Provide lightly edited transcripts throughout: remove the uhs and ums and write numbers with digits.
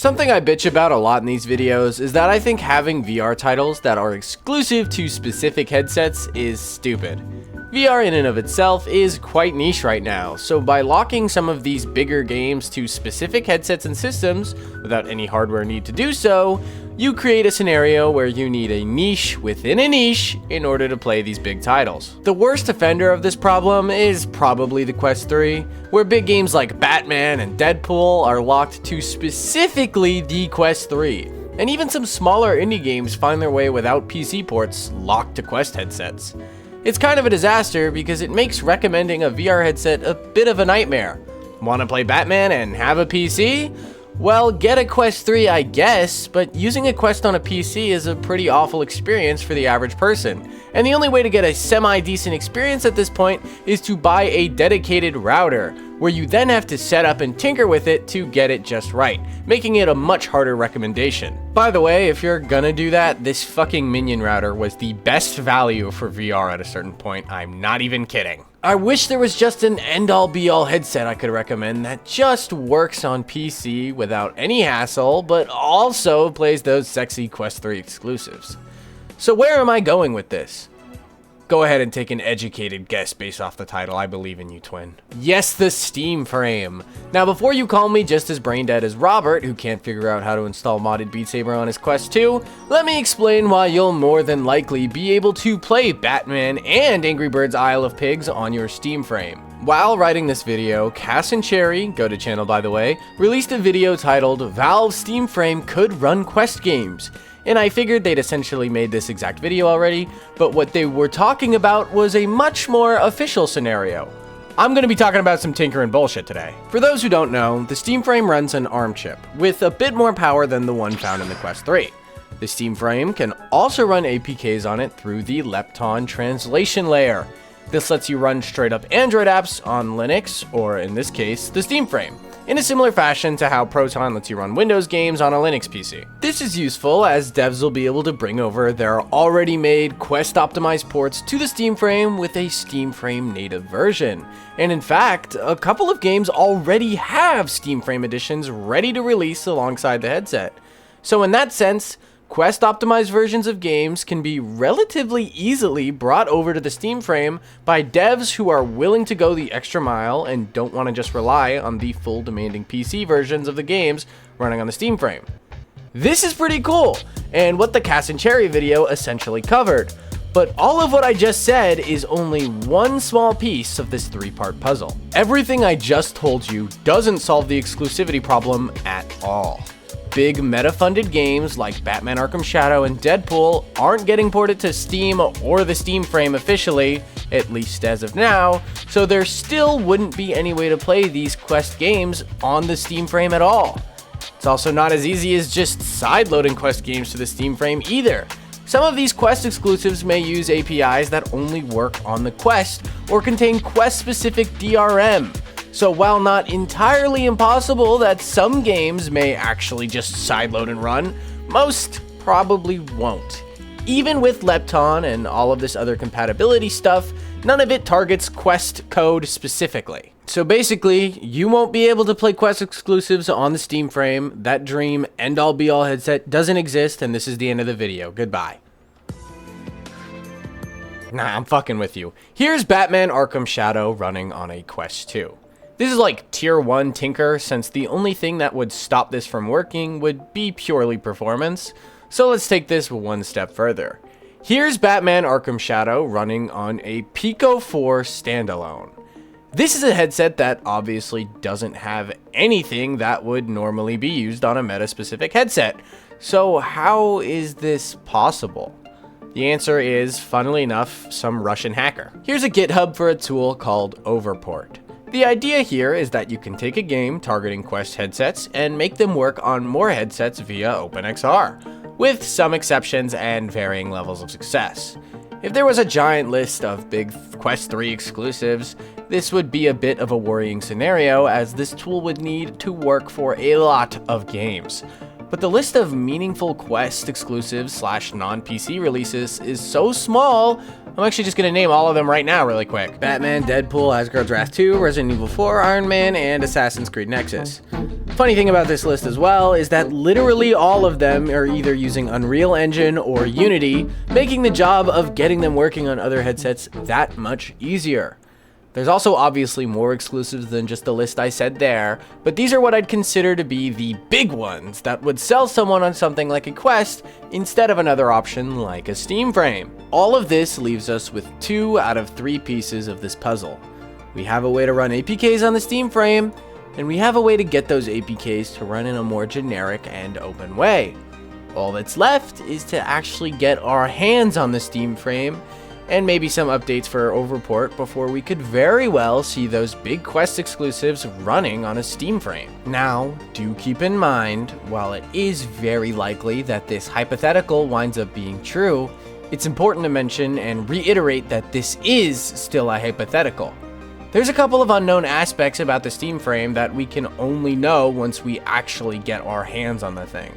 Something I bitch about a lot in these videos is that I think having VR titles that are exclusive to specific headsets is stupid. VR in and of itself is quite niche right now, so by locking some of these bigger games to specific headsets and systems, without any hardware need to do so, you create a scenario where you need a niche within a niche in order to play these big titles. The worst offender of this problem is probably the Quest 3, where big games like Batman and Deadpool are locked to specifically the Quest 3, and even some smaller indie games find their way without PC ports locked to Quest headsets. It's kind of a disaster because it makes recommending a VR headset a bit of a nightmare. Want to play Batman and have a PC? Well, get a Quest 3 I guess, but using a Quest on a PC is a pretty awful experience for the average person. And the only way to get a semi-decent experience at this point is to buy a dedicated router, where you then have to set up and tinker with it to get it just right, making it a much harder recommendation. By the way, if you're gonna do that, this fucking Minion router was the best value for VR at a certain point. I'm not even kidding. I wish there was just an end-all be-all headset I could recommend that just works on PC without any hassle, but also plays those sexy Quest 3 exclusives. So where am I going with this? Go ahead and take an educated guess based off the title. I believe in you, twin. Yes, the Steam Frame. Now, before you call me just as brain dead as Robert, who can't figure out how to install modded Beat Saber on his Quest 2, let me explain why you'll more than likely be able to play Batman and Angry Birds Isle of Pigs on your Steam Frame. While writing this video, Cass and Cherry, go to channel by the way, released a video titled Valve Steam Frame Could Run Quest Games. And I figured they'd essentially made this exact video already, but what they were talking about was a much more official scenario. I'm going to be talking about some tinker and bullshit today. For those who don't know, the Steam Frame runs an ARM chip, with a bit more power than the one found in the Quest 3. The Steam Frame can also run APKs on it through the Lepton translation layer. This lets you run straight up Android apps on Linux, or in this case, the Steam Frame, in a similar fashion to how Proton lets you run Windows games on a Linux PC. This is useful as devs will be able to bring over their already made Quest optimized ports to the Steam Frame with a Steam Frame native version. And in fact, a couple of games already have Steam Frame editions ready to release alongside the headset. So in that sense, Quest optimized versions of games can be relatively easily brought over to the Steam Frame by devs who are willing to go the extra mile and don't want to just rely on the full demanding PC versions of the games running on the Steam Frame. This is pretty cool, and what the Cass and Cherry video essentially covered. But all of what I just said is only one small piece of this three-part puzzle. Everything I just told you doesn't solve the exclusivity problem at all. Big meta-funded games like Batman Arkham Shadow and Deadpool aren't getting ported to Steam or the Steam Frame officially, at least as of now, so there still wouldn't be any way to play these Quest games on the Steam Frame at all. It's also not as easy as just sideloading Quest games to the Steam Frame either. Some of these Quest exclusives may use APIs that only work on the Quest or contain Quest-specific DRM. So while not entirely impossible that some games may actually just sideload and run, most probably won't. Even with Lepton and all of this other compatibility stuff, none of it targets Quest code specifically. So basically, you won't be able to play Quest exclusives on the Steam Frame. That dream end-all be-all headset doesn't exist, and this is the end of the video. Goodbye. Nah, I'm fucking with you. Here's Batman Arkham Shadow running on a Quest 2. This is like tier 1 tinker, since the only thing that would stop this from working would be purely performance. So let's take this one step further. Here's Batman Arkham Shadow running on a Pico 4 standalone. This is a headset that obviously doesn't have anything that would normally be used on a meta-specific headset. So how is this possible? The answer is, funnily enough, some Russian hacker. Here's a GitHub for a tool called Overport. The idea here is that you can take a game targeting Quest headsets and make them work on more headsets via OpenXR, with some exceptions and varying levels of success. If there was a giant list of big Quest 3 exclusives, this would be a bit of a worrying scenario, as this tool would need to work for a lot of games. But the list of meaningful Quest exclusives / non-PC releases is so small, I'm actually just gonna name all of them right now really quick. Batman, Deadpool, Asgard's Wrath 2, Resident Evil 4, Iron Man, and Assassin's Creed Nexus. Funny thing about this list as well is that literally all of them are either using Unreal Engine or Unity, making the job of getting them working on other headsets that much easier. There's also obviously more exclusives than just the list I said there, but these are what I'd consider to be the big ones that would sell someone on something like a Quest instead of another option like a Steam frame. All of this leaves us with 2 out of 3 pieces of this puzzle. We have a way to run APKs on the Steam frame, and we have a way to get those APKs to run in a more generic and open way. All that's left is to actually get our hands on the Steam frame and maybe some updates for Overport before we could very well see those big Quest exclusives running on a Steam frame. Now, do keep in mind, while it is very likely that this hypothetical winds up being true, it's important to mention and reiterate that this is still a hypothetical. There's a couple of unknown aspects about the Steam frame that we can only know once we actually get our hands on the thing.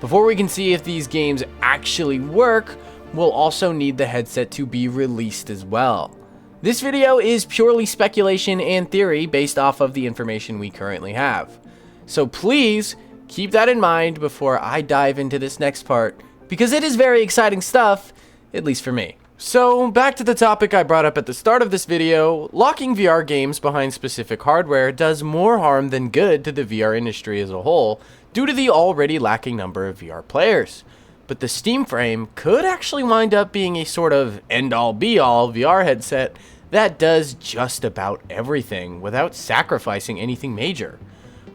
Before we can see if these games actually work, we'll also need the headset to be released as well. This video is purely speculation and theory based off of the information we currently have. So please keep that in mind before I dive into this next part, because it is very exciting stuff, at least for me. So back to the topic I brought up at the start of this video, locking VR games behind specific hardware does more harm than good to the VR industry as a whole due to the already lacking number of VR players. But the Steam frame could actually wind up being a sort of end-all be-all VR headset that does just about everything without sacrificing anything major.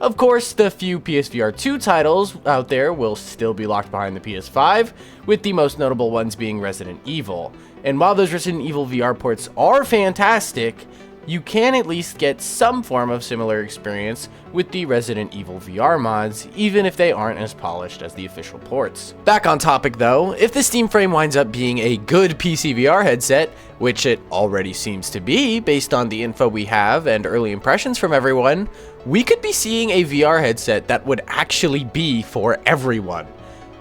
Of course, the few PSVR 2 titles out there will still be locked behind the PS5, with the most notable ones being Resident Evil. And while those Resident Evil VR ports are fantastic, you can at least get some form of similar experience with the Resident Evil VR mods, even if they aren't as polished as the official ports. Back on topic though, if the Steam frame winds up being a good PC VR headset, which it already seems to be based on the info we have and early impressions from everyone, we could be seeing a VR headset that would actually be for everyone.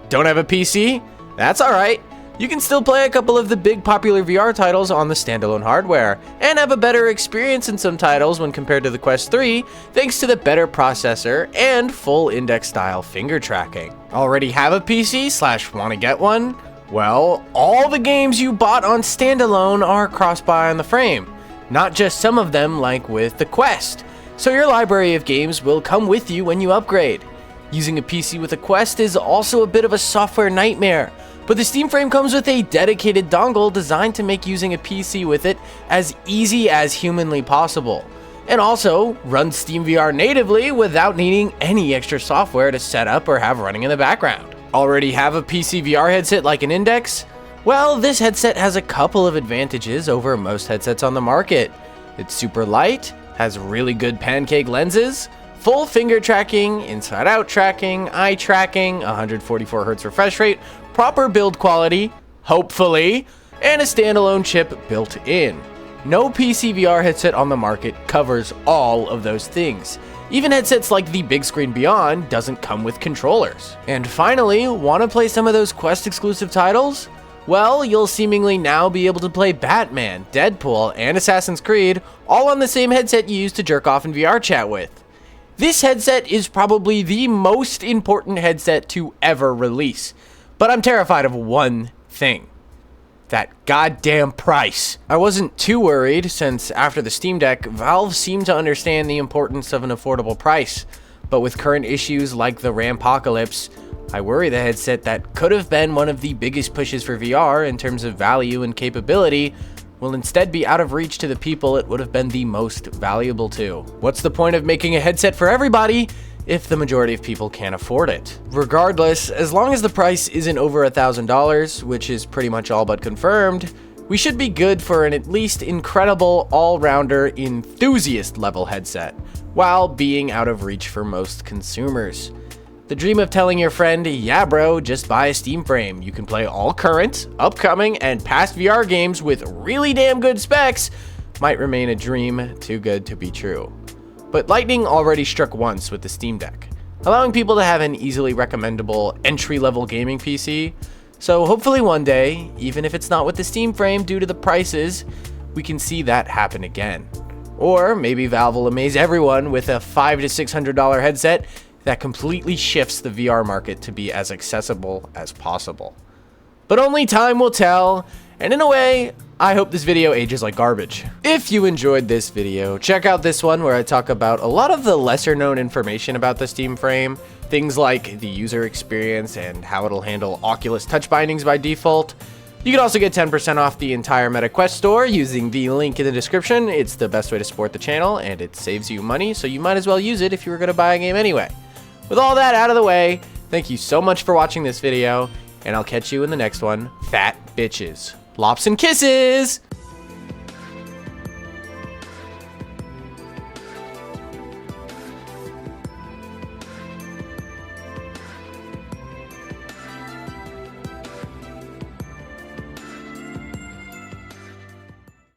Don't have a PC? That's alright. You can still play a couple of the big popular VR titles on the standalone hardware, and have a better experience in some titles when compared to the Quest 3, thanks to the better processor and full index-style finger tracking. Already have a PC / want to get one? Well, all the games you bought on standalone are cross-buy on the frame, not just some of them like with the Quest, so your library of games will come with you when you upgrade. Using a PC with a Quest is also a bit of a software nightmare, but the Steam frame comes with a dedicated dongle designed to make using a PC with it as easy as humanly possible, and also runs SteamVR natively without needing any extra software to set up or have running in the background. Already have a PC VR headset like an Index? Well, this headset has a couple of advantages over most headsets on the market. It's super light, has really good pancake lenses, full finger tracking, inside-out tracking, eye tracking, 144Hz refresh rate, proper build quality, hopefully, and a standalone chip built in. No PC VR headset on the market covers all of those things. Even headsets like the Big Screen Beyond doesn't come with controllers. And finally, want to play some of those Quest exclusive titles? Well, you'll seemingly now be able to play Batman, Deadpool, and Assassin's Creed all on the same headset you used to jerk off in VR chat with. This headset is probably the most important headset to ever release, but I'm terrified of one thing: that goddamn price. I wasn't too worried since after the Steam Deck, Valve seemed to understand the importance of an affordable price, but with current issues like the Rampocalypse, I worry the headset that could have been one of the biggest pushes for VR in terms of value and capability will instead be out of reach to the people it would have been the most valuable to. What's the point of making a headset for everybody if the majority of people can't afford it? Regardless, as long as the price isn't over $1,000, which is pretty much all but confirmed, we should be good for an at least incredible all-rounder enthusiast level headset, while being out of reach for most consumers. The dream of telling your friend, yeah bro, just buy a Steam frame, you can play all current, upcoming, and past VR games with really damn good specs, might remain a dream too good to be true. But lightning already struck once with the Steam Deck, allowing people to have an easily recommendable entry-level gaming PC. So hopefully one day, even if it's not with the Steam frame due to the prices, we can see that happen again. Or maybe Valve will amaze everyone with a $500 to $600 headset that completely shifts the VR market to be as accessible as possible. But only time will tell, and in a way, I hope this video ages like garbage. If you enjoyed this video, check out this one where I talk about a lot of the lesser known information about the Steam frame, things like the user experience and how it'll handle Oculus touch bindings by default. You can also get 10% off the entire MetaQuest store using the link in the description. It's the best way to support the channel and it saves you money, so you might as well use it if you were going to buy a game anyway. With all that out of the way, thank you so much for watching this video, and I'll catch you in the next one. Fat bitches. Lops and kisses!